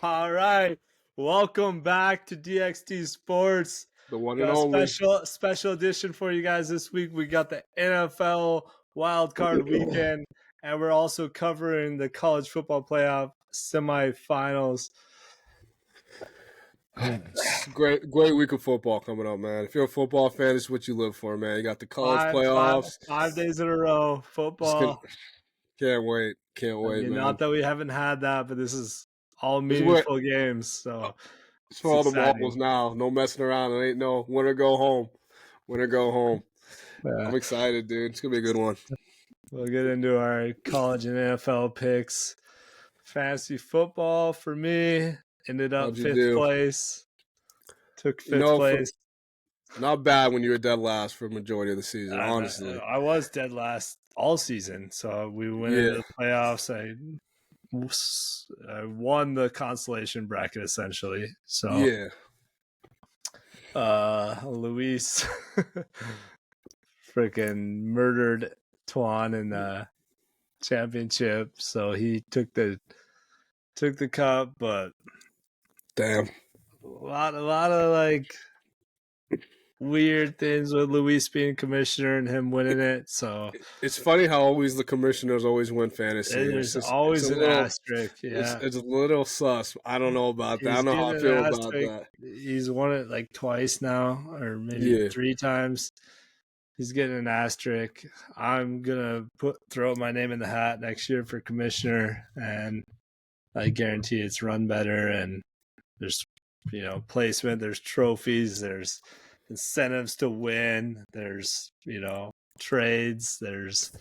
All right. Welcome back to DXD Sports. The one and Got a only. special edition for you guys this week. We got the NFL Wildcard weekend, and we're also covering the college football playoff semifinals. Great week of football coming up, man. If you're a football fan, it's what you live for, man. You got the college playoffs. 5 days in a row, football. Can't wait, man. Not that we haven't had that, but this is all It's meaningful games. So it's for all the marbles now. No messing around. It ain't no winner go home. Winner go home. Yeah. I'm excited, dude. It's gonna be a good one. We'll get into our college and NFL picks. Fantasy football for me ended up fifth place. Took fifth place. Not bad when you were dead last for a majority of the season, honestly. I was dead last all season, so we went into the playoffs. I won the consolation bracket essentially. So yeah, Luis freaking murdered Tuan in the championship, so he took the cup, but damn, a lot of like weird things with Luis being commissioner and him winning it. So it's funny how always the commissioners always win fantasy. There's always an asterisk. Yeah, it's a little sus. I don't know about that. I don't know how I feel about that. He's won it like twice now, or maybe 3 times. He's getting an asterisk. I'm gonna throw my name in the hat next year for commissioner, and I guarantee it's run better. And there's placement, there's trophies, there's incentives to win, there's trades, there's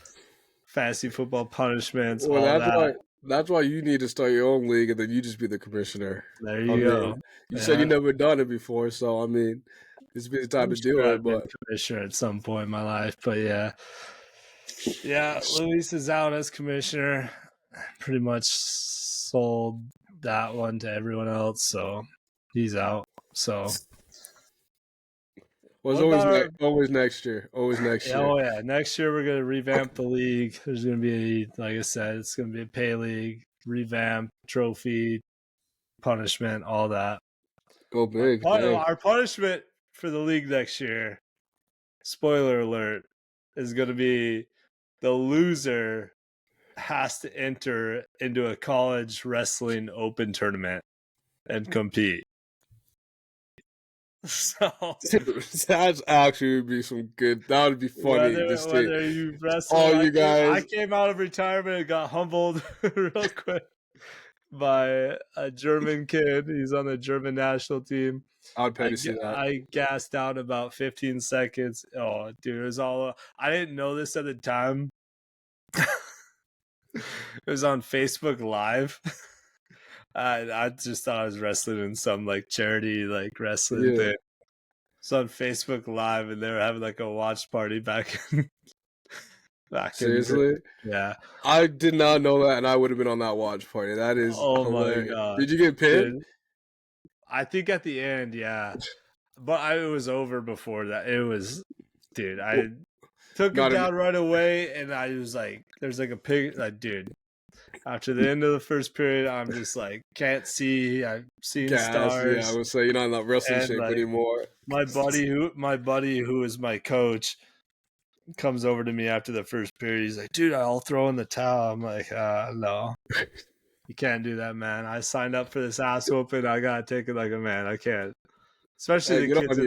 fantasy football punishments. Well, that's why you need to start your own league, and then you just be the commissioner. There you go. You said you never done it before, so I mean, this would be the time to do it. But commissioner at some point in my life, but yeah, Luis is out as commissioner. Pretty much sold that one to everyone else, so he's out. So always next year. Always next year. Oh yeah, next year we're gonna revamp the league. There's gonna be, like I said, it's gonna be a pay league, revamp, trophy, punishment, all that. Go big. Our punishment for the league next year, spoiler alert, is gonna be the loser has to enter into a college wrestling open tournament and compete. So that's actually would be some good. That would be funny. Whether you wrestle, you guys. I came out of retirement and got humbled real quick by a German kid. He's on the German national team. I'd pay to see that. I gassed out about 15 seconds. Oh, dude, it was all. I didn't know this at the time. It was on Facebook Live. I just thought I was wrestling in some like charity like wrestling thing. It's on Facebook Live, and they were having like a watch party back Seriously? Yeah. I did not know that, and I would have been on that watch party. That is hilarious. My God. Did you get pinned? Dude, I think at the end, yeah. But it was over before that. It was, dude, I took it down right away, and I was like, there's like a pig, like, dude. After the end of the first period, I'm just like, can't see. I've seen stars. Yeah, I would say you're not in that wrestling shape anymore. My buddy who is my coach comes over to me after the first period. He's like, dude, I'll throw in the towel. I'm like, no, you can't do that, man. I signed up for this ass whooping. I gotta take it like a man. I can't. Especially the kids.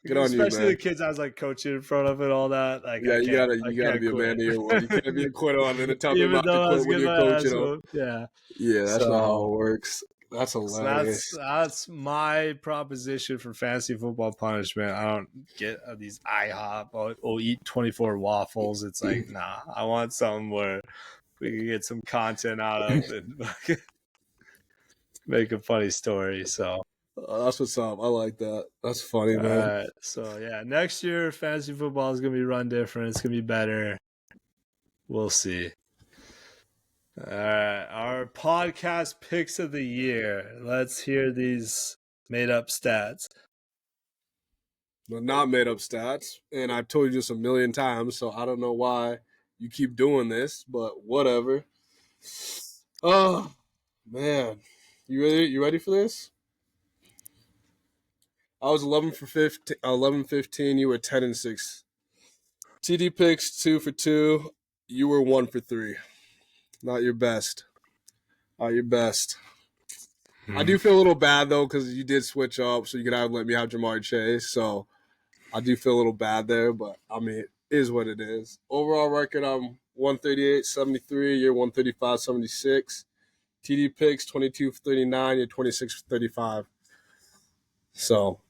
Especially the kids I was like coaching in front of and all that. Like, yeah, you gotta be a man of your word. You can't be a quitter on it and tell me not to quit when you're coaching. Yeah, that's not how it works. That's hilarious. So that's my proposition for fantasy football punishment. I don't get these IHOP. I'll eat 24 waffles. It's like, nah. I want something where we can get some content out of and make a funny story. So. That's what's up. I like that. That's funny, man. All right. So, yeah, next year, fantasy football is going to be run different. It's going to be better. We'll see. All right. Our podcast picks of the year. Let's hear these made-up stats. Well, not made-up stats. And I've told you this a million times, so I don't know why you keep doing this, but whatever. Oh, man. You ready for this? I was 11 for 15, 11-15. You were 10-6. TD picks 2 for 2. You were 1 for 3. Not your best. Not your best. I do feel a little bad though because you did switch up, so you could have let me have Jamar Chase. So I do feel a little bad there, but I mean, it is what it is. Overall record, I'm 138-73. You're 135-76. TD picks 22 for 39. You're 26 for 35. So,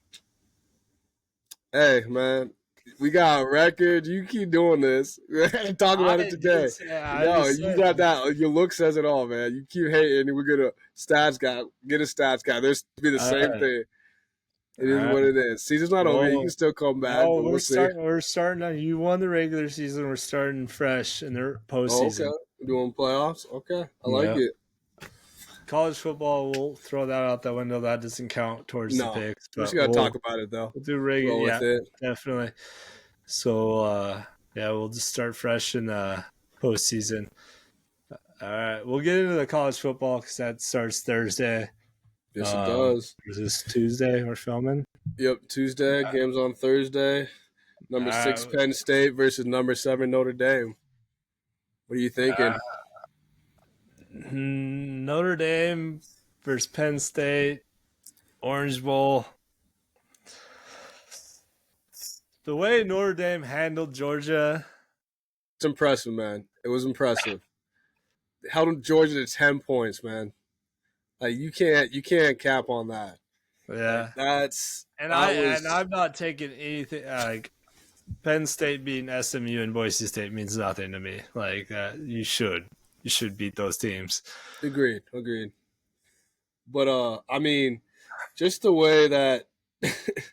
hey man, we got a record. You keep doing this. We're gonna talk about it today. You got that. Your look says it all, man. You keep hating. We're gonna stats guy. Get a stats guy. There's to be the same thing. It is what it is. Season's not over. You can still come back. Oh, we're starting on. You won the regular season. We're starting fresh in the postseason. Okay, we're doing playoffs. Okay, I like it. College football, we'll throw that out the window. That doesn't count towards the picks. We just gotta talk about it though. We'll do regular, definitely. So we'll just start fresh in the postseason. All right, we'll get into the college football because that starts Thursday. Yes, it does. Is this Tuesday we're filming? Yep, Tuesday. Game's on Thursday. Number 6 Penn State versus number 7 Notre Dame. What are you thinking? Notre Dame versus Penn State, Orange Bowl. The way Notre Dame handled Georgia, it's impressive, man. It was impressive. Held Georgia to 10 points, man. Like you can't cap on that. Yeah, like, I'm not taking anything like Penn State beating SMU and Boise State means nothing to me. Like you should beat those teams. Agreed. But I mean, just the way that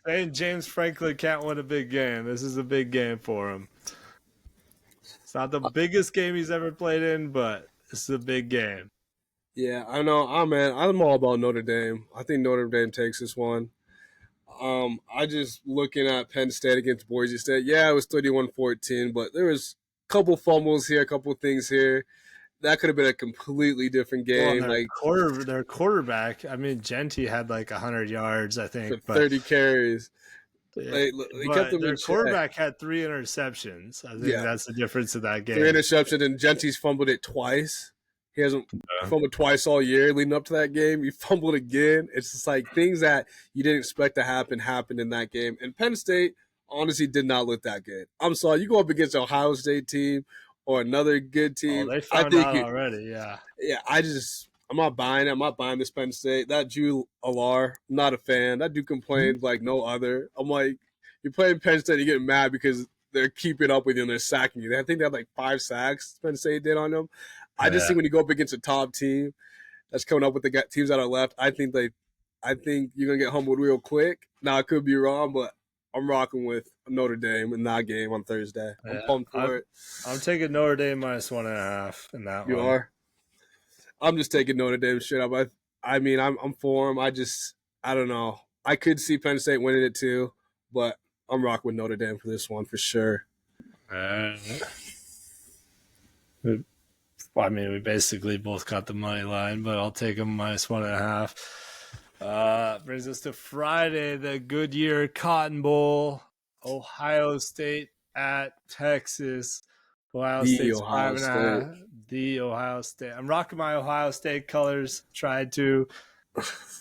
saying James Franklin can't win a big game. This is a big game for him. It's not the biggest game he's ever played in, but this is a big game. Yeah, I know. I'm all about Notre Dame. I think Notre Dame takes this one. I just looking at Penn State against Boise State. Yeah, it was 31-14, but there was a couple fumbles here, a couple things here. That could have been a completely different game. Their quarterback, I mean, Genty had like 100 yards, I think. 30 carries. Their quarterback had 3 interceptions. I think that's the difference of that game. 3 interceptions, and Genty's fumbled it twice. He hasn't fumbled twice all year leading up to that game. He fumbled again. It's just like things that you didn't expect to happen happened in that game. And Penn State, honestly, did not look that good. I'm sorry. You go up against an Ohio State team or another good team. They found out already, yeah. Yeah, I'm not buying it. I'm not buying this Penn State. That Drew Alar, not a fan. That dude complained like no other. I'm like, you're playing Penn State, you get mad because they're keeping up with you and they're sacking you. I think they had like 5 sacks Penn State did on them. I just think when you go up against a top team that's coming up with the teams that are left, I think you're gonna get humbled real quick. Now I could be wrong, but I'm rocking with Notre Dame in that game on Thursday. I'm pumped for it. I'm taking Notre Dame -1.5 in that one. You are? I'm just taking Notre Dame straight up. I mean, I'm for them. I don't know. I could see Penn State winning it too, but I'm rocking with Notre Dame for this one for sure. I mean, we basically both got the money line, but I'll take them -1.5. Brings us to Friday, the Goodyear Cotton Bowl, Ohio State at Texas. Ohio State's 5.5. The Ohio State. I'm rocking my Ohio State colors. Tried to.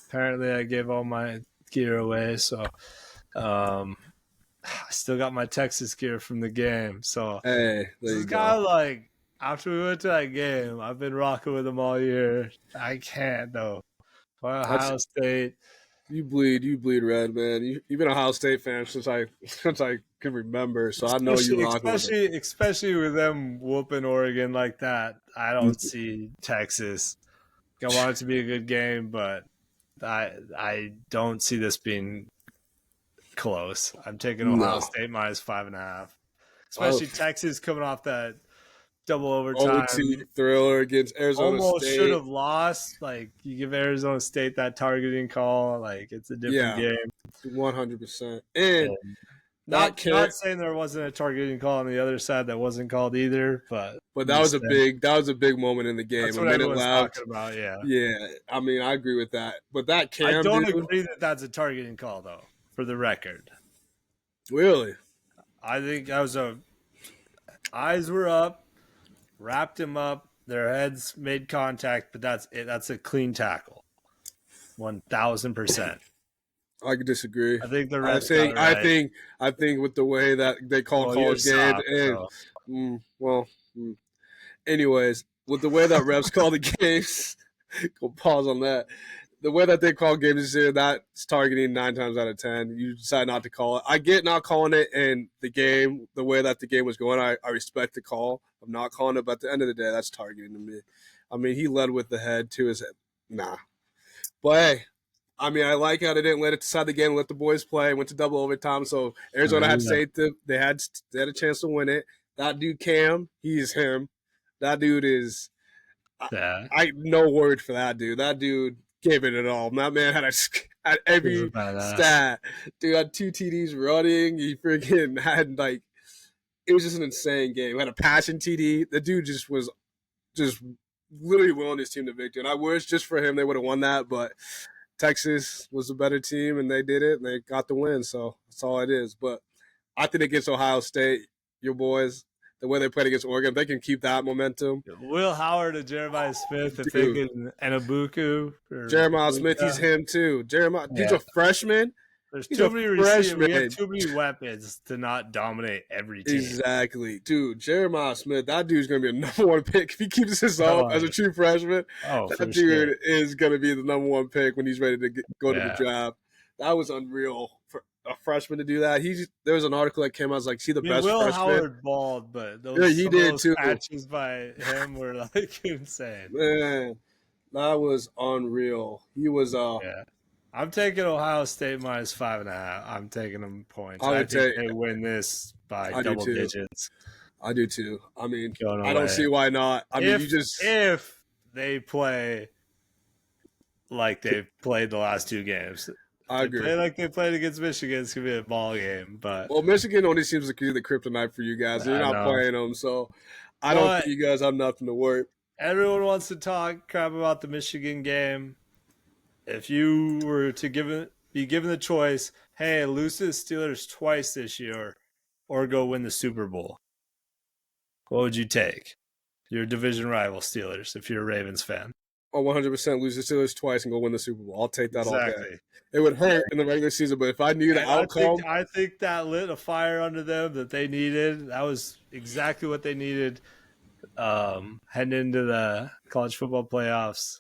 Apparently, I gave all my gear away, so I still got my Texas gear from the game. So this is kind of like after we went to that game, I've been rocking with them all year. I can't though. Ohio State. You bleed red, man. You've been an Ohio State fan since I can remember, so I know you rock with them. Especially with them whooping Oregon like that. I don't see Texas. I want it to be a good game, but I don't see this being close. I'm taking Ohio State -5.5. Especially Texas coming off that double overtime thriller against Arizona State. Almost should have lost. Like, you give Arizona State that targeting call. Like, it's a different game. 100%. And Not saying there wasn't a targeting call on the other side that wasn't called either, but that was a big moment in the game. That's what everyone's talking about. Yeah. I mean, I agree with that. But that Cam, I don't agree that that's a targeting call, though. For the record, really, I think that was eyes were up, wrapped him up, their heads made contact, but that's it. That's a clean tackle, 1,000%. I could disagree. I think the refs got it right. I think with the way that they call college games, anyways, with the way that refs call the games, go pause on that. The way that they call games this year, that's targeting 9 times out of 10. You decide not to call it. I get not calling it in the game, the way that the game was going. I respect the call of not calling it, but at the end of the day, that's targeting to me. I mean, he led with the head to his head. Nah. But hey, I mean, I like how they didn't let it decide the game, let the boys play, went to double overtime. So Arizona had saved them. They had a chance to win it. That dude, Cam, he's him. That dude is I no word for that dude. That dude gave it all. That man had every stat. Dude had 2 TDs running. He freaking had it was just an insane game. He had a passing TD. The dude just was literally willing his team to victory. And I wish just for him they would have won that, but Texas was a better team and they did it and they got the win. So that's all it is. But I think against Ohio State, your boys, the way they played against Oregon, they can keep that momentum. Will Howard and Jeremiah Smith, if they can, and Ibuku. Jeremiah Smith, he's him too. He's a freshman. There's too many receivers. We have too many weapons to not dominate every team. Exactly. Dude, Jeremiah Smith, that dude's going to be a number 1 pick. If he keeps this up as a true freshman, that dude is going to be the number 1 pick when he's ready to go to the draft. That was unreal for a freshman to do that. There was an article that came out, best Will freshman. Howard balled, but those, he did too. Catches by him were insane. Man, that was unreal. He was I'm taking Ohio State minus 5.5. I'm taking them points. I think they win this by double digits. I do too. I mean, I don't see why not. I mean, if they play like they've played the last 2 games. I agree. Play like they played against Michigan, it's gonna be a ball game. But Michigan only seems like the kryptonite for you guys. You're not playing them, so I don't think you guys have nothing to worry. Everyone wants to talk crap about the Michigan game. If you were to be given the choice, hey, lose to the Steelers twice this year, or go win the Super Bowl, what would you take? Your division rival Steelers, if you're a Ravens fan. 100% lose the Steelers twice and go win the Super Bowl. I'll take that all day. It would hurt in the regular season, but if I knew the outcome. I think that lit a fire under them that they needed. That was exactly what they needed heading into the college football playoffs.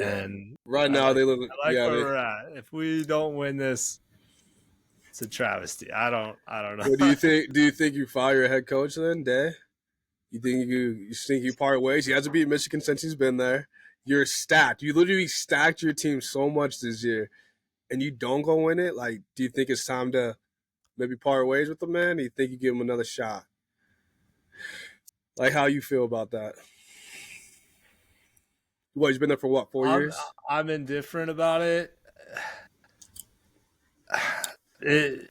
And right now they look where we're at. If we don't win this, it's a travesty. I don't know. Well, do you think you fire your head coach then, Day? You think you part ways? He hasn't beat Michigan since he's been there. You're stacked. You literally stacked your team so much this year, and you don't go win it. Do you think it's time to maybe part ways with the man? Do you think you give him another shot? How you feel about that? He's been there for what, 4 years? I'm indifferent about it. I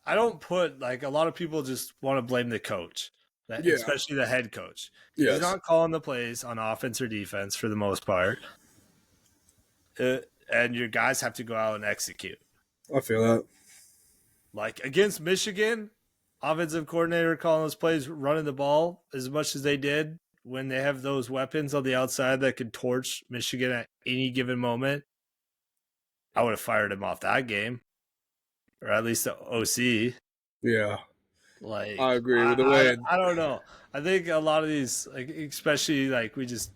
don't put a lot of people just want to blame the coach, especially the head coach. Yes. He's not calling the plays on offense or defense for the most part. And your guys have to go out and execute. I feel that. Against Michigan, offensive coordinator calling those plays, running the ball as much as they did when they have those weapons on the outside that could torch Michigan at any given moment. I would have fired him off that game. Or at least the OC. Yeah. I agree with the way. I don't know. I think a lot of these, especially we just,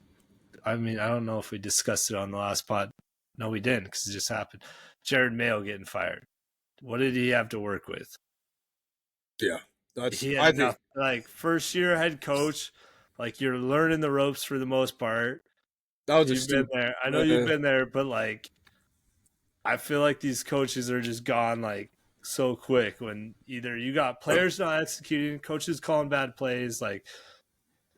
I don't know if we discussed it on the last pod. No, we didn't because it just happened. Jared Mayo getting fired. What did he have to work with? Yeah. I think first year head coach, you're learning the ropes for the most part. That was just been there. I know you've been there, but I feel like these coaches are just gone so quick when either you got players not executing, coaches calling bad plays.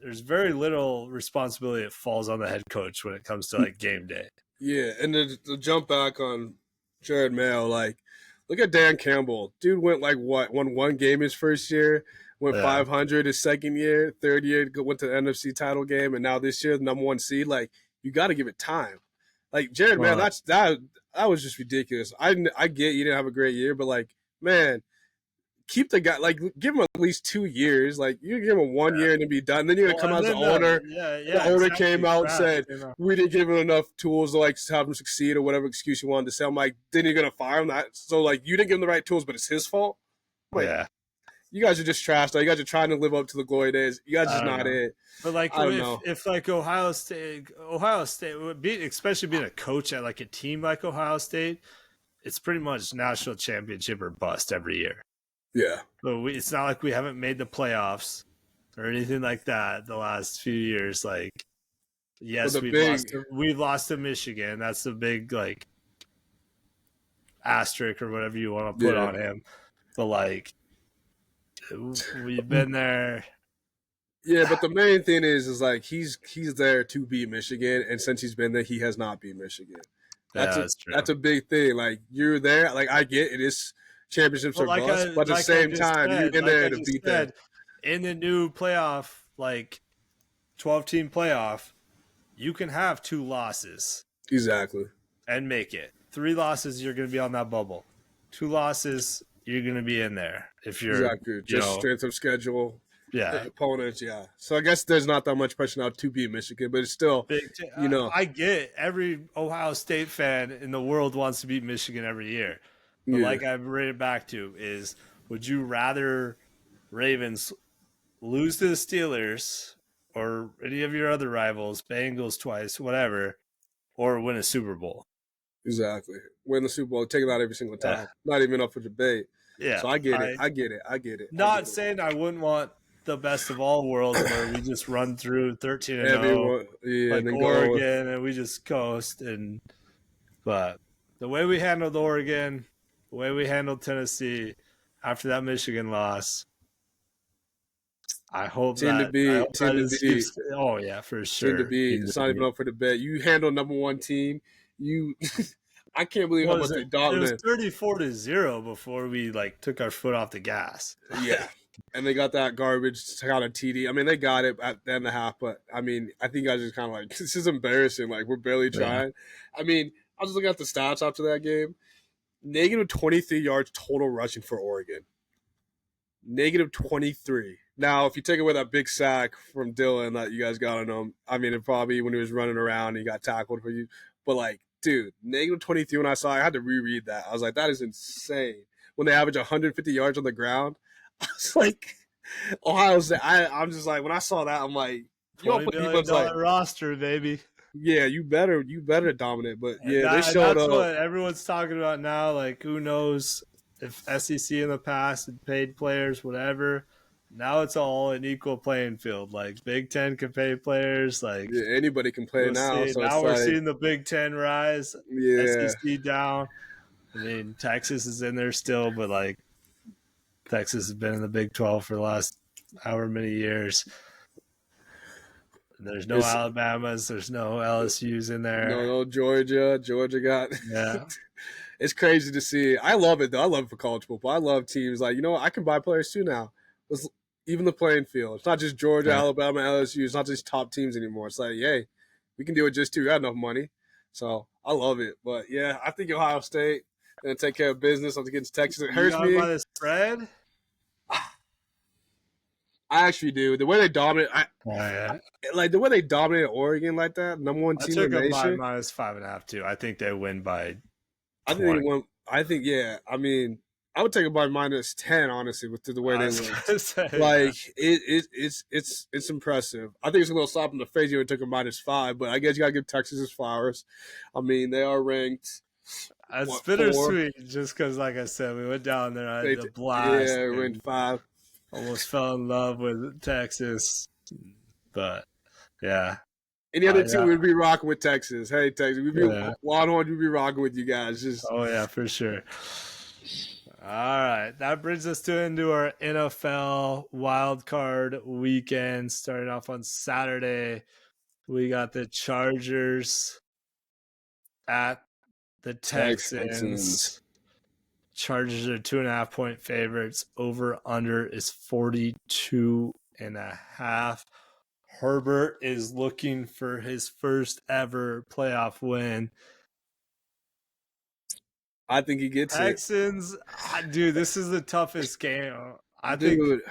There's very little responsibility that falls on the head coach when it comes to game day. Yeah, and to jump back on Jared Mayo, Look at Dan Campbell. Dude went won one game his first year, went 500 his second year, third year went to the NFC title game, and now this year the number 1 seed. Like, you got to give it time. Like, Jared, man, that was just ridiculous. I get you didn't have a great year, but like, man, keep the guy, like, give him at least 2 years. Like, you give him 1 year and then be done. Then you're gonna come out as the owner. The owner came out and said we didn't give him enough tools to like have him succeed or whatever excuse you wanted to say. I'm like, then you're gonna fire him. So like, you didn't give him the right tools, but it's his fault. Like, you guys are just trash. Though. You guys are trying to live up to the glory days. You guys just not it. But like, if like Ohio State would be, especially being a coach at like a team like Ohio State, it's pretty much national championship or bust every year. Yeah, but it's not like we haven't made the playoffs or anything like that the last few years. Like, yes, we've lost to Michigan. That's the big like asterisk or whatever you want to put on him. But like, we've been there. Yeah, but the main thing is like he's there to beat Michigan, and since he's been there, he has not beat Michigan. That's a big thing. Like, you're there. Like, I get it is. Championships are bust, but at the same time, you're in there to beat them. In the new playoff, like 12-team playoff, you can have 2 losses. Exactly. And make it. 3 losses, you're going to be on that bubble. 2 losses, you're going to be in there. If you're just strength of schedule. Yeah. Opponents, yeah. So I guess there's not that much pressure now to beat Michigan, but it's still, I get it. Every Ohio State fan in the world wants to beat Michigan every year. But like I've rated back to is, would you rather Ravens lose to the Steelers or any of your other rivals, Bengals twice, whatever, or win a Super Bowl? Exactly. Win the Super Bowl, take it out every single time. Not even up for debate. Yeah. So I get it. Not saying I wouldn't want the best of all worlds where we just run through 13-0 like Oregon and we just coast. But the way we handled Oregon, the way we handled Tennessee after that Michigan loss, I hope oh yeah, for sure. It's not even up for debate. You handle number 1 team. I can't believe how much they dominated. It was 34-0 before we like took our foot off the gas. Yeah, and they got that garbage kind of TD. I mean, they got it at the end of the half, but I mean, I think I was just kind of like, this is embarrassing. Like, we're barely trying. I mean, I was just looking at the stats after that game. Negative 23 yards total rushing for Oregon. Negative 23. Now, if you take away that big sack from Dylan that you guys got on him, I mean, it probably when he was running around, he got tackled for you. But, like, dude, negative 23 when I had to reread that. I was like, that is insane. When they average 150 yards on the ground, I was like, Ohio State. I'm just like, when I saw that, I'm like, $20 million roster, baby. Yeah, you better dominate. But yeah, they showed up. That's what everyone's talking about now. Like, who knows if SEC in the past had paid players, whatever. Now it's all an equal playing field. Like, Big Ten can pay players. Like, anybody can play now. So now we're seeing the Big Ten rise. Yeah. SEC down. I mean, Texas is in there still, but like, Texas has been in the Big 12 for the last however many years. There's no Alabamas. There's no LSU's in there. No Georgia. Georgia got – yeah. It's crazy to see. I love it, though. I love it for college football. I love teams like, I can buy players too now. Even the playing field. It's not just Georgia, Alabama, LSU. It's not just top teams anymore. It's like, hey, we can do it just 2. We got enough money. So I love it. But, yeah, I think Ohio State going to take care of business against Texas. It hurts me. By the spread? I actually do. The way they dominate, the way they dominated Oregon like that, number 1 team in the nation. I took them by -5.5 too. I think they win by 20. I think they won. I think I mean, I would take it by -10 honestly with the way they win. Like it's impressive. I think it's a little slap in the face. You would take a -5, but I guess you gotta give Texas his flowers. I mean, they are ranked. It's bittersweet, just because, like I said, we went down there. I had the blast. Yeah, we went 5. Almost fell in love with Texas, but yeah. Any other team would be rocking with Texas. Hey, Texas, we'd be Longhorn. We'd be rocking with you guys. Oh yeah, for sure. All right, that brings us into our NFL Wildcard weekend. Starting off on Saturday, we got the Chargers at the Texans. Chargers are 2.5-point favorites. Over under is 42.5. Herbert is looking for his first ever playoff win. I think he gets Texans, dude, this is the toughest game. I think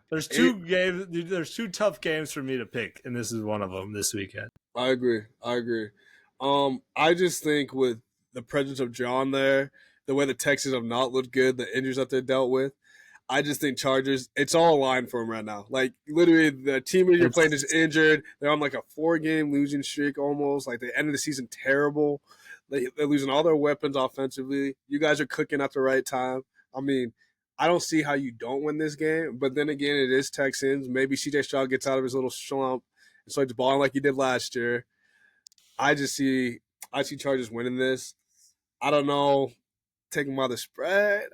there's two tough games for me to pick, and this is one of them this weekend. I agree. I just think with the presence of John there, the way the Texans have not looked good, the injuries that they dealt with, I just think Chargers, it's all aligned for them right now. Like, literally, the team that you're playing is injured. They're on like a 4-game losing streak almost. Like, they ended the season terrible. They're losing all their weapons offensively. You guys are cooking at the right time. I mean, I don't see how you don't win this game. But then again, it is Texans. Maybe C.J. Stroud gets out of his little slump and starts balling like he did last year. I see Chargers winning this. I don't know. Taking by the spread,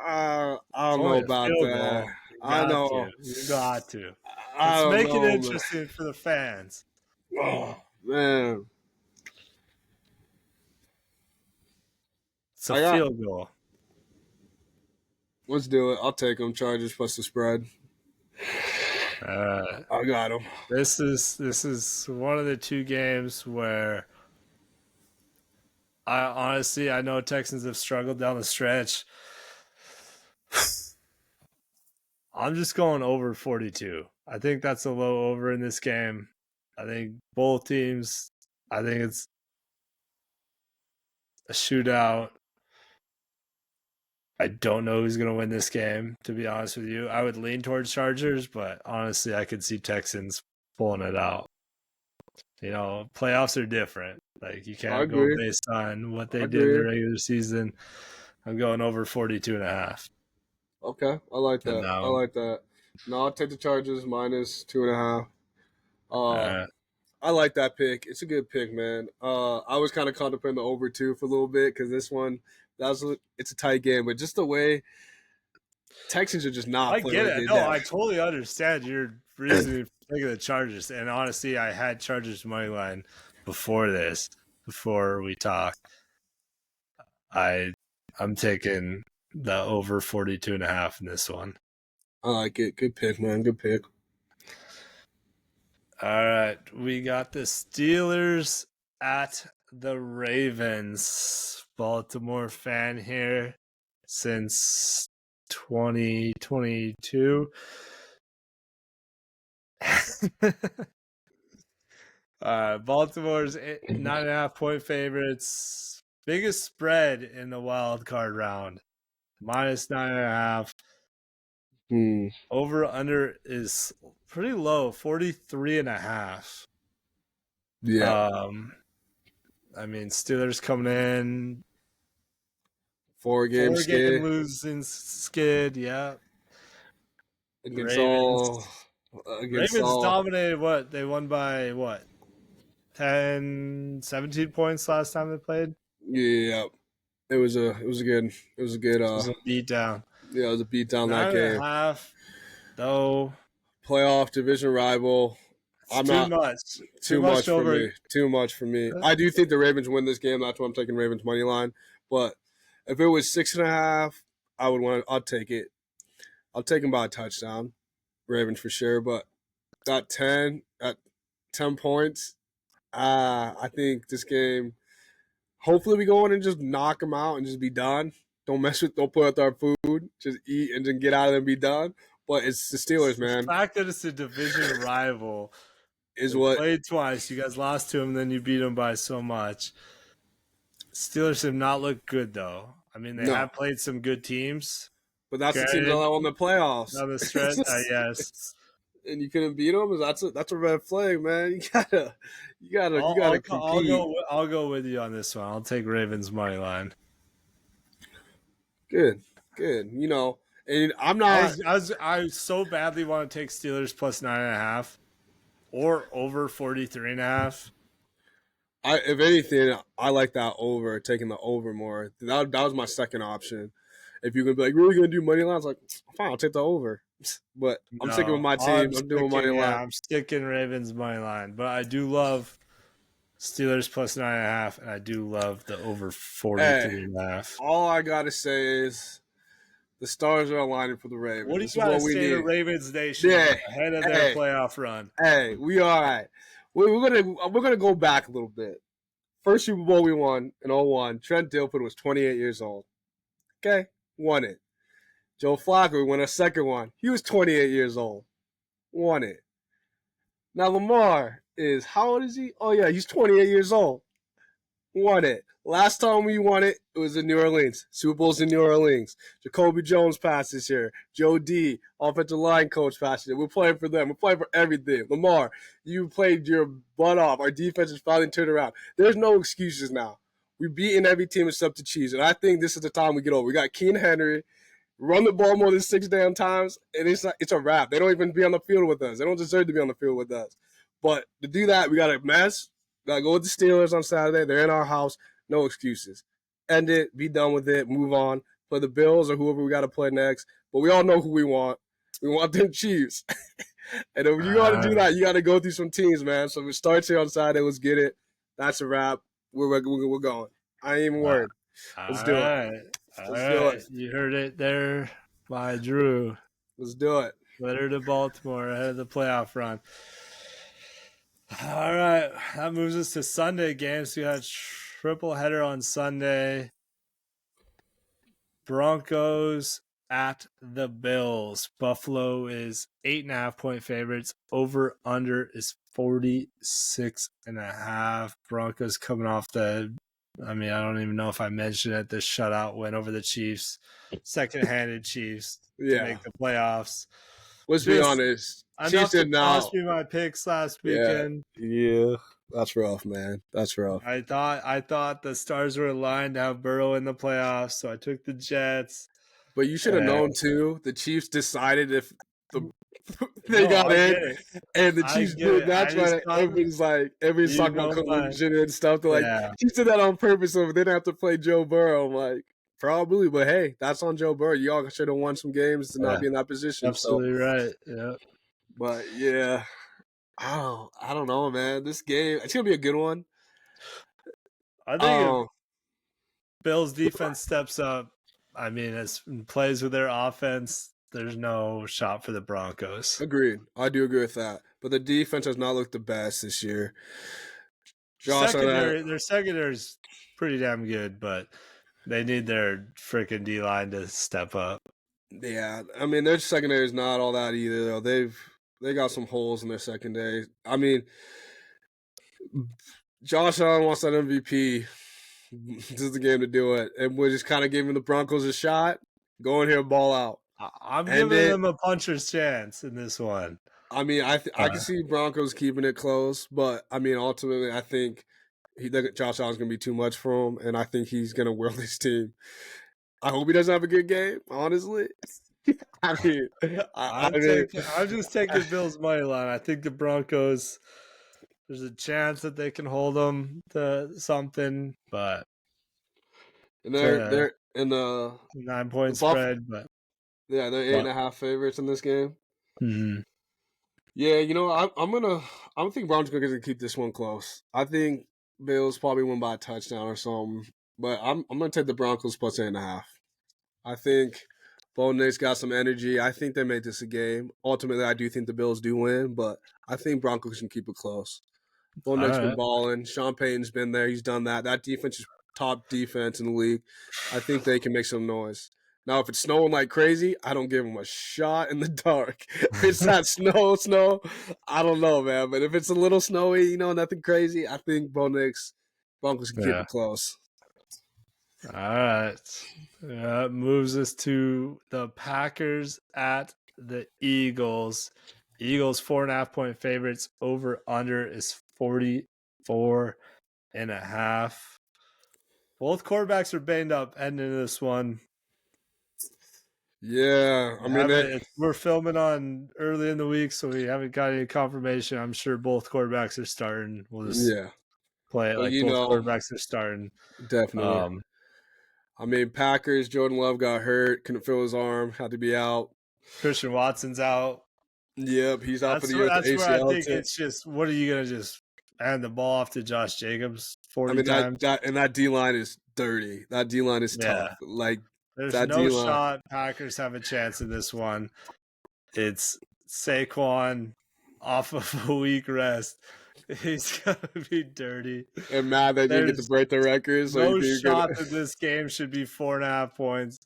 I don't know about that. I know. You got to. Let's make it interesting for the fans. Oh, man. It's a field goal. Let's do it. I'll take them. Chargers plus the spread. I got them. This is one of the two games where I know Texans have struggled down the stretch. I'm just going over 42. I think that's a low over in this game. I think both teams, I think it's a shootout. I don't know who's going to win this game, to be honest with you. I would lean towards Chargers, but honestly, I could see Texans pulling it out. You know, playoffs are different. Like, you can't go based on what they did in the regular season. I'm going over 42.5. Okay, I like that. No, I'll take the Chargers minus 2.5. I like that pick. It's a good pick, man. I was kind of contemplating the over 2 for a little bit because this one, it's a tight game, but just the way Texans are just not. I get it. No, I totally understand your reasoning for taking the Chargers, and honestly, I had Chargers money line before we talked. I'm taking the over 42.5 in this one. I like it. Good pick, man. Good pick. All right, we got the Steelers at the Ravens. Baltimore fan here since 2022. Baltimore's 9.5-point favorites. Biggest spread in the wild card round. Minus 9.5. Over under is pretty low, 43.5. Yeah. I mean, Steelers coming in 4-game losing skid. Yeah. Ravens dominated. What, they won by 10, 17 points last time they played. Yeah, it was a good beat down. Yeah, it was a beat down that game. 9.5, though. Playoff division rival. Too much for me. I do think the Ravens win this game. That's why I'm taking Ravens money line. But if it was 6.5, I'll take it. I'll take them by a touchdown. Ravens for sure. But at 10 points, I think this game. Hopefully we go in and just knock them out and just be done. Don't put out our food. Just eat and then get out of there and be done. But it's the Steelers, man. The fact that it's a division rival is what played twice. You guys lost to them, then you beat them by so much. Steelers have not looked good, though. I mean, they have played some good teams, but that's the teams that won the playoffs on the stretch. Yes, and you couldn't beat them. That's a red flag, man. You gotta compete. I'll go with you on this one. I'll take Ravens money line. Good. You know. And I'm not. I so badly want to take Steelers plus 9.5 or over 43.5. If anything, I like that over, taking the over more. That was my second option. If you're gonna be like, really gonna do money line, I was like, fine, I'll take the over. But I'm sticking with my team. I'm doing money line. I'm sticking Ravens money line, but I do love Steelers plus 9.5, and I do love the over 43.5. All I gotta say is the stars are aligning for the Ravens. What do This you is got to what we say to need. Ravens Nation ahead of their playoff run? Hey, we all right. We're gonna go back a little bit. First Super Bowl we won in 01. Trent Dilfer was 28 years old. Okay, won it. Joe Flacco won a second one. He was 28 years old. Won it. Now Lamar is, how old is he? Oh yeah, he's 28 years old. Won it. Last time we won it, it was in New Orleans. Super Bowl's in New Orleans. Jacoby Jones passed this year. Joe D, offensive line coach, passed it. We're playing for them. We're playing for everything. Lamar, you played your butt off. Our defense is finally turned around. There's no excuses now. We've beaten every team except the Chiefs, and I think this is the time we get over. We got Keenan Henry. Run the ball more than 6 damn times, and it's a wrap. They don't even be on the field with us. They don't deserve to be on the field with us. But to do that, we got to mess. Got to go with the Steelers on Saturday. They're in our house. No excuses. End it. Be done with it. Move on. Play the Bills or whoever we got to play next. But we all know who we want. We want them Chiefs. And if you got to do that, you got to go through some teams, man. So it starts here on Saturday. Let's get it. That's a wrap. We're going. I ain't even worried. Let's do it. All right. You heard it there by Drew. Let's do it. Letter to Baltimore ahead of the playoff run. All right. That moves us to Sunday games. We got triple header on Sunday. Broncos at the Bills. Buffalo is 8.5-point favorites. Over under is 46.5. Broncos coming off I don't even know if I mentioned it. The shutout win over the Chiefs, second-handed Chiefs to make the playoffs. Let's be honest. Chiefs did not cost me my picks last weekend. Yeah, that's rough, man. That's rough. I thought the stars were aligned to have Burrow in the playoffs, so I took the Jets. But you should have known too. The Chiefs decided if they got in, and the Chiefs did. That's why everybody's talking about collusion and stuff. They're Chiefs did that on purpose, so they didn't have to play Joe Burrow. I'm like, probably, but hey, that's on Joe Burrow. Y'all should have won some games to not be in that position. Absolutely right. Yeah. But yeah, I don't know, man. This game, it's gonna be a good one. I think if Bills defense steps up, as plays with their offense, there's no shot for the Broncos. Agreed. I do agree with that. But the defense has not looked the best this year. Their secondary is pretty damn good, but they need their freaking D-line to step up. Yeah, their secondary is not all that either, though. They got some holes in their secondary. Josh Allen wants that MVP. This is the game to do it. And we're just kind of giving the Broncos a shot. Go in here and ball out. I'm giving them a puncher's chance in this one. I can see Broncos keeping it close, but ultimately, I think Josh Allen's gonna be too much for him, and I think he's gonna will this team. I hope he doesn't have a good game. Honestly, I'm just taking Bills' money line. I think the Broncos. There's a chance that they can hold them to something, but they're in the 9-point spread, but yeah, they're 8.5 favorites in this game. Mm-hmm. Yeah, I think Broncos are gonna keep this one close. I think Bills probably win by a touchdown or something, but I'm gonna take the Broncos plus 8.5. I think Bo Nix got some energy. I think they made this a game. Ultimately, I do think the Bills do win, but I think Broncos can keep it close. Bo Nix been balling. Sean Payton's been there. He's done that. That defense is top defense in the league. I think they can make some noise. Now, if it's snowing like crazy, I don't give them a shot in the dark. If it's that snow, I don't know, man. But if it's a little snowy, nothing crazy, I think Broncos can keep it close. All right. Moves us to the Packers at the Eagles. Eagles 4.5-point favorites. Over under is 44.5. Both quarterbacks are banged up heading into this one. Yeah, we're filming on early in the week, so we haven't got any confirmation. I'm sure both quarterbacks are starting. We'll just play it both quarterbacks are starting. Definitely. Packers, Jordan Love got hurt, couldn't feel his arm, had to be out. Christian Watson's out. Yep, he's out for the year. That's where I think it's just, what are you going to just And the ball off to Josh Jacobs 40 times. That D line is dirty. That D line is tough. Like there's that no D-line. shot Packers have a chance in this one. It's Saquon off of a week rest. He's gonna be dirty. And mad that you get to break the records. No shot that this game should be 4.5 points.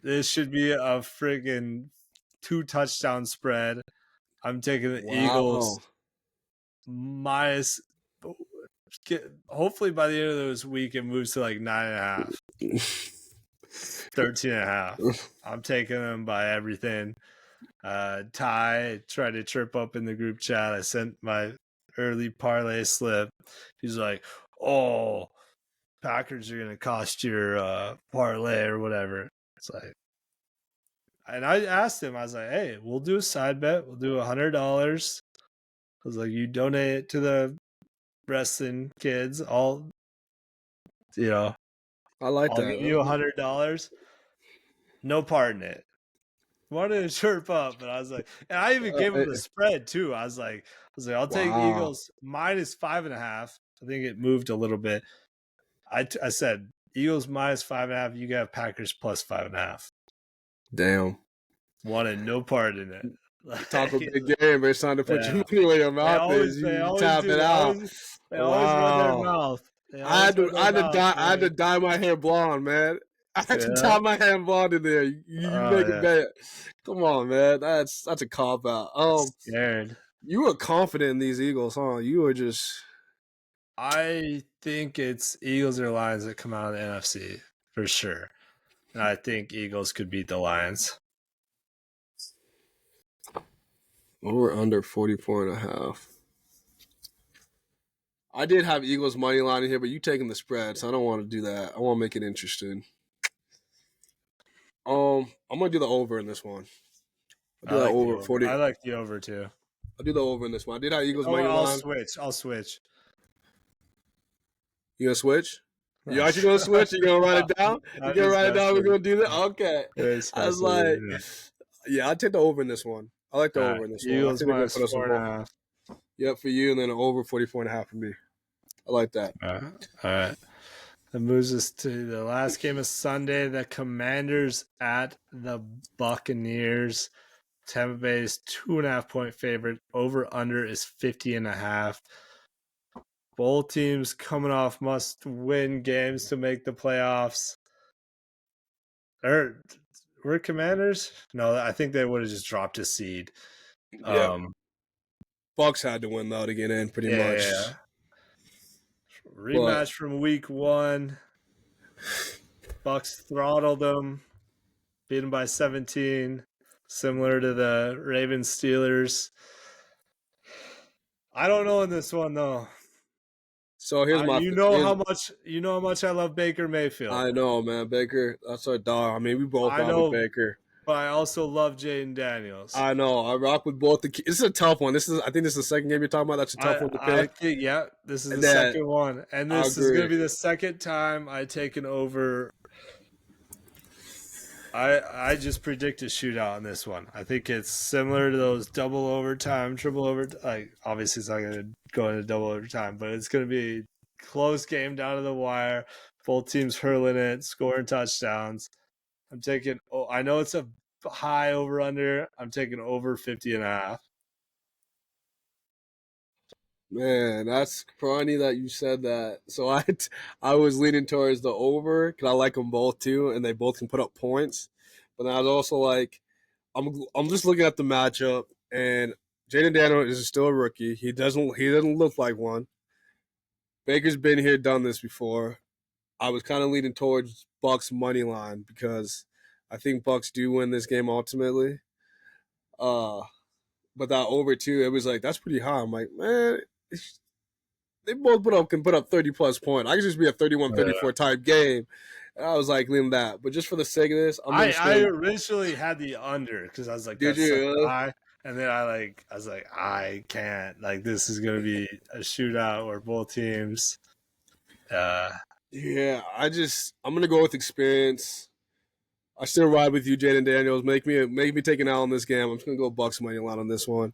This should be a friggin' 2 touchdown spread. I'm taking the Eagles minus. Hopefully by the end of this week it moves to like 9.5, 13.5. I'm taking them by everything. Ty tried to chirp up in the group chat. I sent my early parlay slip. He's like, "Oh, Packers are gonna cost your parlay or whatever." It's like, and I asked him, I was like, "Hey, we'll do a side bet. We'll do $100." I was like, "You donate it to the wrestling kids. I like that. I'll give you $100. No part in it." Wanted to chirp up, but I was like, and I even gave him the spread too. I was like, I'll take Eagles minus 5.5. I think it moved a little bit. I said Eagles minus 5.5. You got Packers plus 5.5. Damn. Wanted no part in it. Talk a big game. It's time to put your money where your mouth is. You tap it out. They always run their mouth. I had to dye my hair blonde, man. I had to tie my hair blonde in there. You make it bet. Come on, man. That's a cop out. Scared. You were confident in these Eagles, huh? You were just. I think it's Eagles or Lions that come out of the NFC for sure, and I think Eagles could beat the Lions. We're under 44.5. I did have Eagles money line in here, but you taking the spread, so I don't want to do that. I want to make it interesting. I'm gonna do the over in this one. I like over 40. I like the over too. I'll do the over in this one. I did have Eagles money line. I'll switch. You gonna switch? You actually gonna switch? You gonna write it down? You gonna write it down? We're gonna do that? Okay. I was like, yeah, I'll take the over in this one. I like the over in this one. Eagles minus 4.5. Yep, for you, and then over 44.5 for me. I like that. All right. That moves us to the last game of Sunday. The Commanders at the Buccaneers. Tampa Bay is 2.5 point favorite. Over under is 50.5. Both teams coming off must win games to make the playoffs. Were Commanders? No, I think they would have just dropped a seed. Yeah. Bucs had to win though to get in pretty much. Yeah. Rematch from week 1. Bucs throttled them, beat them by 17, similar to the Ravens Steelers. I don't know in this one though. So here's my. How much I love Baker Mayfield. I know, man. Baker, that's our dog. I mean, we both rock with Baker. But I also love Jaden Daniels. I know. I rock with both. This is a tough one. I think this is the second game you're talking about. That's a tough one to pick. This is the second one. And this is going to be the second time I take an over. I just predict a shootout in this one. I think it's similar to those double overtime, triple overtime. Like, obviously, it's not going to go into double overtime, but it's going to be a close game down to the wire. Both teams hurling it, scoring touchdowns. I'm taking. I know it's a high over under. I'm taking over 50.5. Man, that's funny that you said that. So I was leaning towards the over because I like them both too, and they both can put up points. But I was also like, I'm just looking at the matchup, and Jaden Daniels is still a rookie. He doesn't look like one. Baker's been here, done this before. I was kind of leaning towards Bucs money line because I think Bucs do win this game ultimately. But that over too, it was like that's pretty high. I'm like, man, they both can put up 30+ points. I could just be a 31-34 type game. And I was like, lean that. But just for the sake of this, I originally had the under because I was like, did you? High. And then I was like, I can't. Like, this is gonna be a shootout where both teams. Yeah, I'm gonna go with experience. I still ride with you, Jaden Daniels. Make me take an L on this game. I'm just gonna go Bucs money line on this one.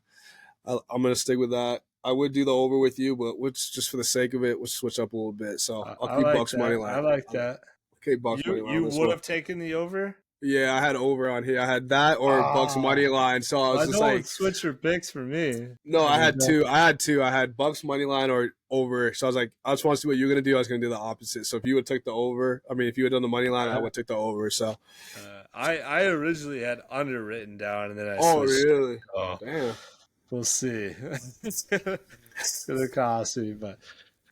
I'm gonna stick with that. I would do the over with you, but just for the sake of it, we'll switch up a little bit. So I'll keep Bucks money line. I like that. Okay, Bucks money line. You would have taken the over? Yeah, I had over on here. I had that or Bucks money line. So I was just like, switch your picks for me. No, I had two. I had Bucks money line or over. So I was like, I just want to see what you're gonna do. I was gonna do the opposite. So if you would took the over, if you had done the money line, I would take the over. So I originally had under written down, and then I switched. Really? Oh, damn. We'll see. It's gonna cost me, but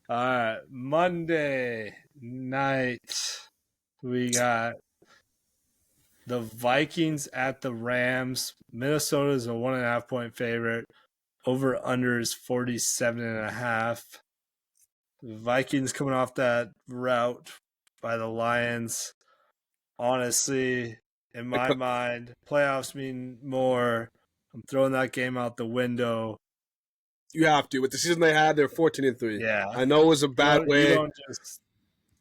all right. Monday night, we got the Vikings at the Rams. Minnesota is a 1.5 point favorite. Over under is 47.5. The Vikings coming off that rout by the Lions. Honestly, in my mind, playoffs mean more. I'm throwing that game out the window. You have to. With the season they had, they're 14-3. Yeah. I know it was a bad way.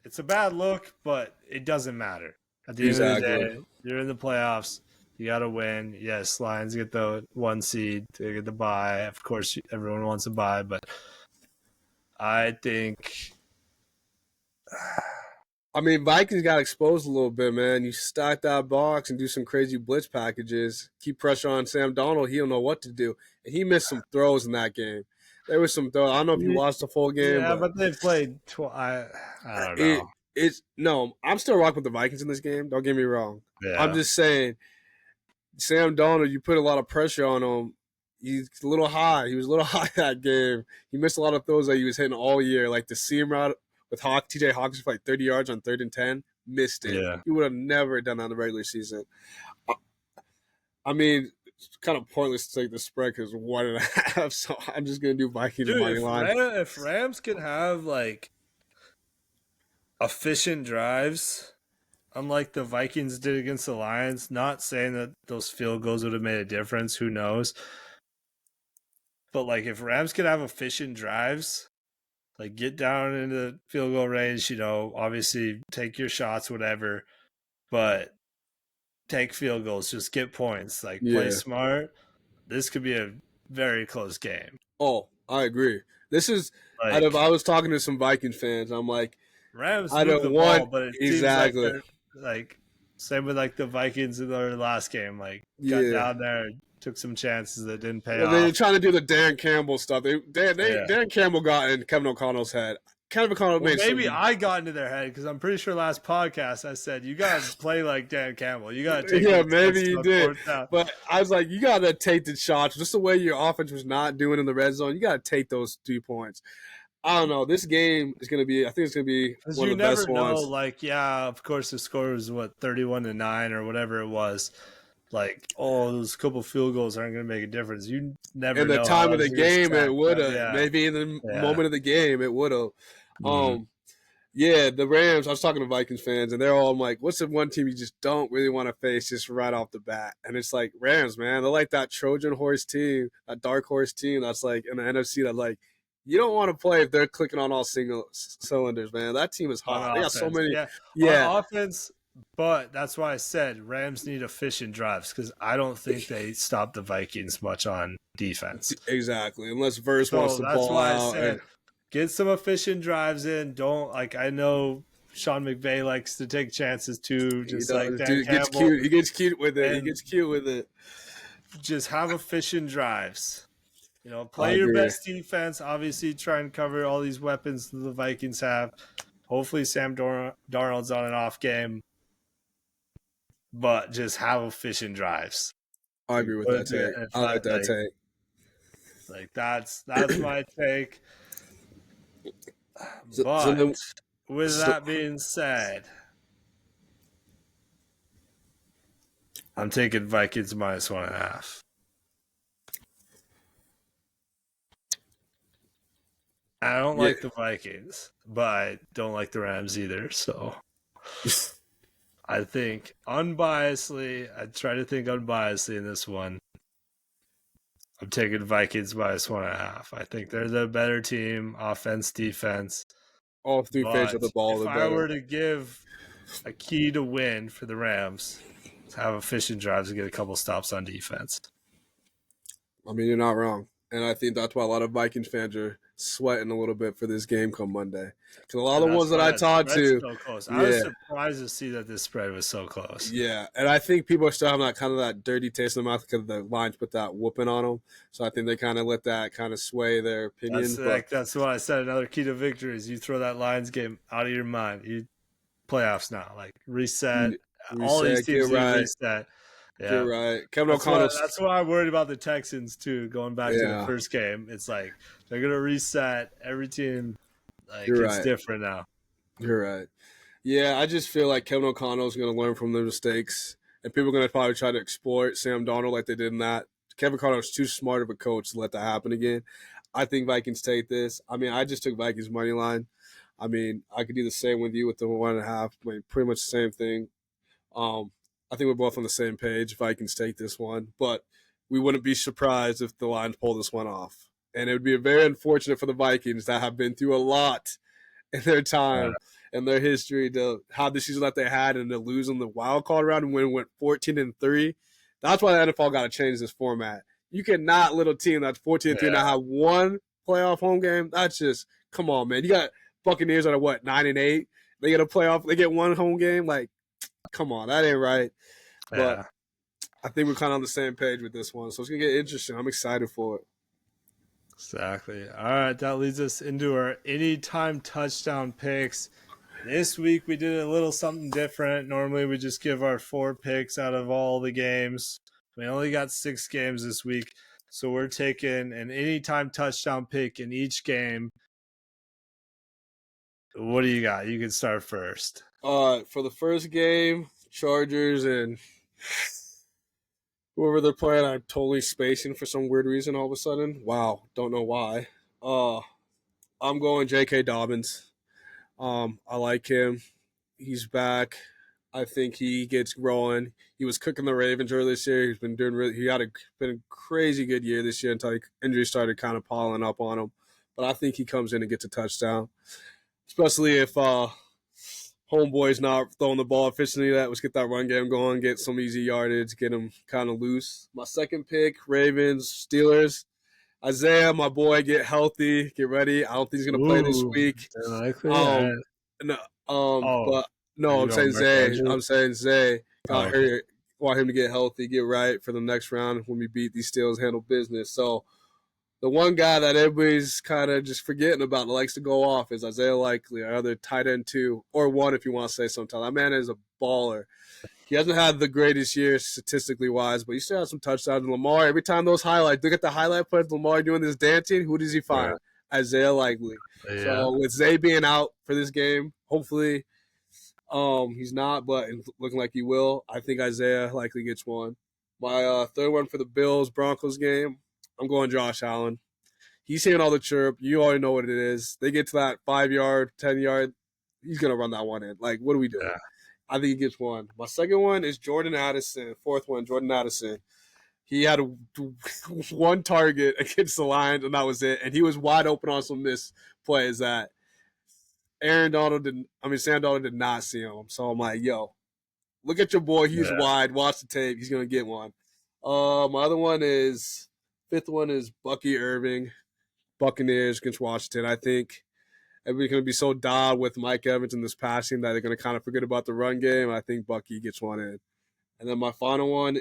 It's a bad look, but it doesn't matter. At the end of the day, you're in the playoffs. You got to win. Yes, Lions get the 1 seed. They get the bye. Of course, everyone wants a bye, but I think... Vikings got exposed a little bit, man. You stack that box and do some crazy blitz packages. Keep pressure on Sam Darnold. He don't know what to do. And he missed some throws in that game. There was some throws. I don't know if you watched the full game. Yeah, but they played I don't know. I'm still rocking with the Vikings in this game. Don't get me wrong. Yeah. I'm just saying, Sam Darnold, you put a lot of pressure on him. He's a little high. He was a little high that game. He missed a lot of throws that he was hitting all year, like the seam route with TJ Hawkins for like 30 yards on 3rd and 10. Missed it. Yeah. He would have never done that in the regular season. It's kind of pointless to take the spread because 1.5. So I'm just gonna do Vikings money line. If Rams can have like efficient drives, unlike the Vikings did against the Lions, not saying that those field goals would have made a difference. Who knows? But like if Rams could have efficient drives, like get down into field goal range, obviously take your shots, whatever, but take field goals, just get points, play smart. This could be a very close game. Oh, I agree. This is I was talking to some Vikings fans. I'm like, Rams move the ball, but it seems like same with like the Vikings in their last game, got down there, took some chances that didn't pay off. They're trying to do the Dan Campbell stuff. Dan Campbell got in Kevin O'Connell's head. Kevin O'Connell I got into their head because I'm pretty sure last podcast I said you guys play like Dan Campbell. You got to take maybe you did. But I was like, you got to take the shots. Just the way your offense was not doing in the red zone, you got to take those 3 points. I don't know. This game is going to be. I think it's going to be one of the best ones. Of course, the score was 31-9 or whatever it was. Those couple field goals aren't going to make a difference. You never know. In the time of the game, it would have. Yeah. Maybe in the moment of the game, it would have. The Rams, I was talking to Vikings fans, and they're all like, what's the one team you just don't really want to face just right off the bat? And it's like, Rams, man. They're like that Trojan horse team, that dark horse team that's like in the NFC that you don't want to play if they're clicking on all single cylinders, man. That team is hot. They got so many. Yeah. On offense, but that's why I said Rams need efficient drives because I don't think they stop the Vikings much on defense. Exactly. Unless Verse wants to ball out. Get some efficient drives in. Don't I know Sean McVay likes to take chances too. Just Dan Campbell. He gets cute with it. Just have efficient drives. Play your best defense. Obviously, try and cover all these weapons that the Vikings have. Hopefully, Sam Darnold's on an off game. But just have efficient drives. I agree with that take. I like that take. That's my take. But with that being said, I'm taking Vikings minus 1.5. I don't like the Vikings, but I don't like the Rams either. So I think unbiasedly, I try to think unbiasedly in this one. I'm taking Vikings minus 1.5. I think they're the better team, offense, defense. All 3 phases of the ball. If I were to give a key to win for the Rams, to have efficient drives and get a couple stops on defense. You're not wrong. And I think that's why a lot of Vikings fans are sweating a little bit for this game come Monday. Because a lot And of the that's ones that why I that talked spread's to, so close. I was yeah, surprised to see that this spread was so close. yeah. And I think people are still having that kind of that dirty taste in their mouth because the lines put that whooping on them. So I think they kind of let that kind of sway their opinions. That's why I said another key to victory is you throw that Lions game out of your mind. You playoffs now, like reset. All these Reset, teams get need right, reset. get Yeah, right. Kevin O'Connell's, that's why I'm worried about the Texans too. Going back to the yeah, first game, it's like they're gonna reset. Every team, like you're it's right. different now. You're right. Yeah, I just feel like Kevin O'Connell's going to learn from their mistakes, and people are going to probably try to exploit Sam Darnold like they did in that. Kevin O'Connell's too smart of a coach to let that happen again. I think Vikings take this. I mean, I just took Vikings money line. I mean, I could do the same with you with the 1.5. I mean, pretty much the same thing. I think we're both on the same page. Vikings take this one, but we wouldn't be surprised if the Lions pull this one off. And it would be very unfortunate for the Vikings that have been through a lot in their time and their history to have the season that they had and to lose in the wild card round and when it went 14-3. That's why the NFL got to change this format. You cannot let a team that's 14-3 not have one playoff home game. That's just come on, man. You got Buccaneers that are what 9-8. They get a playoff. They get one home game. Like, come on, that ain't right. But I think we're kind of on the same page with this one, so it's gonna get interesting. I'm excited for it. Exactly. All right, that leads us into our anytime touchdown picks. This week we did a little something different. Normally we just give our 4 picks out of all the games. We only got 6 games this week, so we're taking an anytime touchdown pick in each game. What do you got? You can start first. For the first game, Chargers and whoever they're playing, I'm totally spacing for some weird reason all of a sudden. Wow, don't know why. I'm going J.K. Dobbins. I like him. He's back. I think he gets rolling. He was cooking the Ravens earlier this year. He's been doing really. He had been a crazy good year this year until injuries started kind of piling up on him. But I think he comes in and gets a touchdown, especially if homeboy's not throwing the ball efficiently. Let's get that run game going, get some easy yardage, get him kind of loose. My second pick, Ravens, Steelers. Isaiah, my boy, get healthy, get ready. I don't think he's gonna play this week. Likely. No, Oh, but no, I'm saying Zay. I'm saying Zay. Want him to get healthy, get right for the next round when we beat these Steelers, handle business. So the one guy that everybody's kind of just forgetting about that likes to go off is Isaiah Likely, our other tight end 2 or 1 if you want to say sometimes. That man is a baller. He hasn't had the greatest year statistically wise, but he still has some touchdowns. And Lamar, every time those highlights, look at the highlight plays, Lamar doing this dancing, who does he find? Yeah. Isaiah Likely. Yeah. So with Zay being out for this game, hopefully he's not, but looking like he will. I think Isaiah Likely gets one. My third one for the Bills-Broncos game, I'm going Josh Allen. He's hearing all the chirp. You already know what it is. They get to that 5-yard, 10-yard. He's going to run that one in. Like, what are we doing? Yeah. I think he gets one. My second one is Jordan Addison. Fourth one, Jordan Addison. He had one target against the Lions, and that was it. And he was wide open on some missed plays that Sam Donald did not see him. So I'm like, yo, look at your boy. He's wide. Watch the tape. He's going to get one. My fifth one is Bucky Irving. Buccaneers against Washington. I think everybody's going to be so dialed with Mike Evans in this passing that they're going to kind of forget about the run game. I think Bucky gets one in. And then my final one,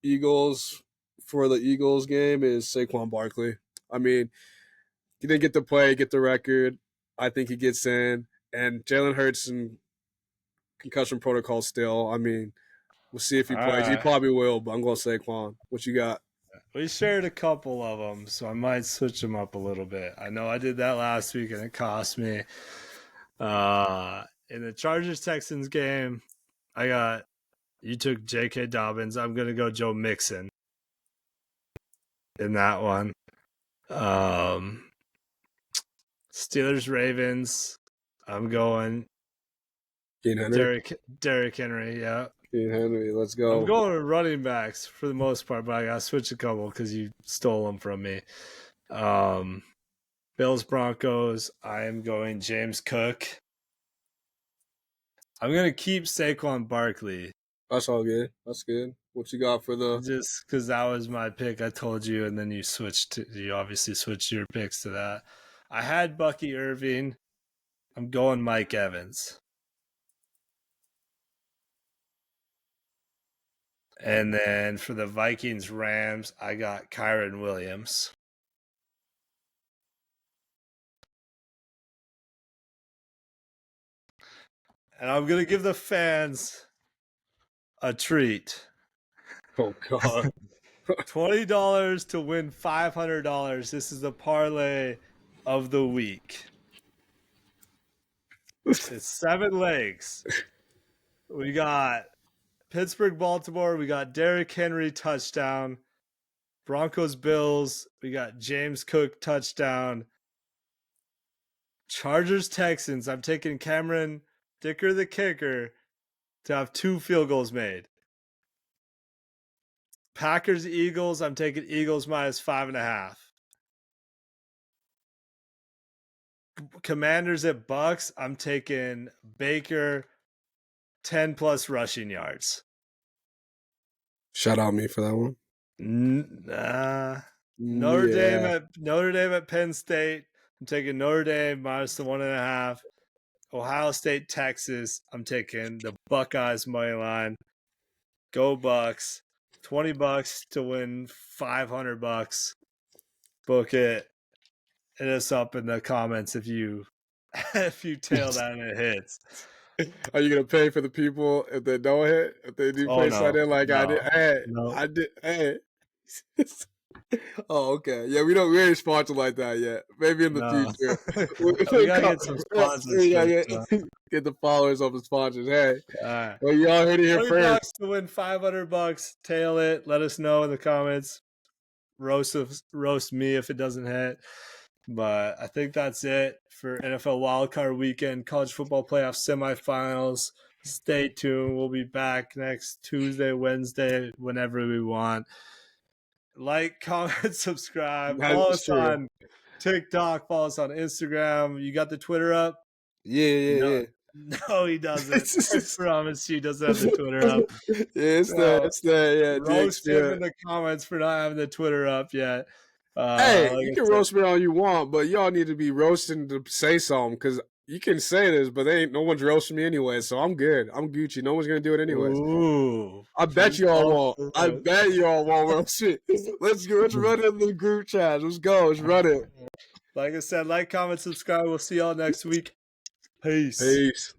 Eagles, for the Eagles game is Saquon Barkley. I mean, he didn't get to play, get the record. I think he gets in. And Jalen Hurts in concussion protocol still. I mean, we'll see if he plays. He probably will, but I'm going Saquon. What you got? We shared a couple of them, so I might switch them up a little bit. I know I did that last week, and it cost me. In the Chargers-Texans game, you took J.K. Dobbins. I'm going to go Joe Mixon in that one. Steelers-Ravens, I'm going Derrick Henry, yeah. Henry, let's go. I'm going with running backs for the most part, but I got to switch a couple because you stole them from me. Bills Broncos, I am going James Cook. I'm going to keep Saquon Barkley That's all good. That's good. What you got for the? Just because that was my pick, I told you, and then you obviously switched your picks to that. I had Bucky Irving. I'm going Mike Evans. And then for the Vikings Rams, I got Kyron Williams. And I'm going to give the fans a treat. Oh, God. $20 to win $500. This is the parlay of the week. It's 7 legs. We got Pittsburgh, Baltimore. We got Derrick Henry touchdown. Broncos, Bills. We got James Cook touchdown. Chargers, Texans. I'm taking Cameron Dicker, the kicker, to have 2 field goals made. Packers, Eagles. I'm taking Eagles minus 5.5. Commanders at Bucks. I'm taking Baker 10 plus rushing yards. Shout out me for that one. Notre Dame at Penn State. I'm taking Notre Dame minus the 1.5. Ohio State, Texas. I'm taking the Buckeyes money line. Go Bucks. $20 to win $500. Book it. Hit us up in the comments if you tail that and it hits. Are you gonna pay for the people if they don't hit? If they do play something like I did? I did. Hey. Oh, okay. Yeah, we ain't sponsored like that yet. Maybe in the future. We gotta get some sponsors. Get the followers of the sponsors. Hey, all right. Well, y'all heard it here first. To win $500. Tail it. Let us know in the comments. Roast me if it doesn't hit. But I think that's it for NFL Wildcard weekend, college football playoff semifinals. Stay tuned. We'll be back next Tuesday, Wednesday, whenever we want. Like, comment, subscribe. Follow us on TikTok. Follow us on Instagram. You got the Twitter up? Yeah. No, he doesn't. I promise you, he doesn't have the Twitter up. Yeah, it's there. Yeah, roast him in the comments for not having the Twitter up yet. Hey, you can roast me all you want, but y'all need to be roasting to say something because you can say this, but no one's roasting me anyway, so I'm good. I'm Gucci. No one's gonna do it anyway. Ooh, I bet y'all won't. I bet y'all won't roast me. Let's run it in the group chat. Let's go. Let's run it. Like I said, like, comment, subscribe. We'll see y'all next week. Peace.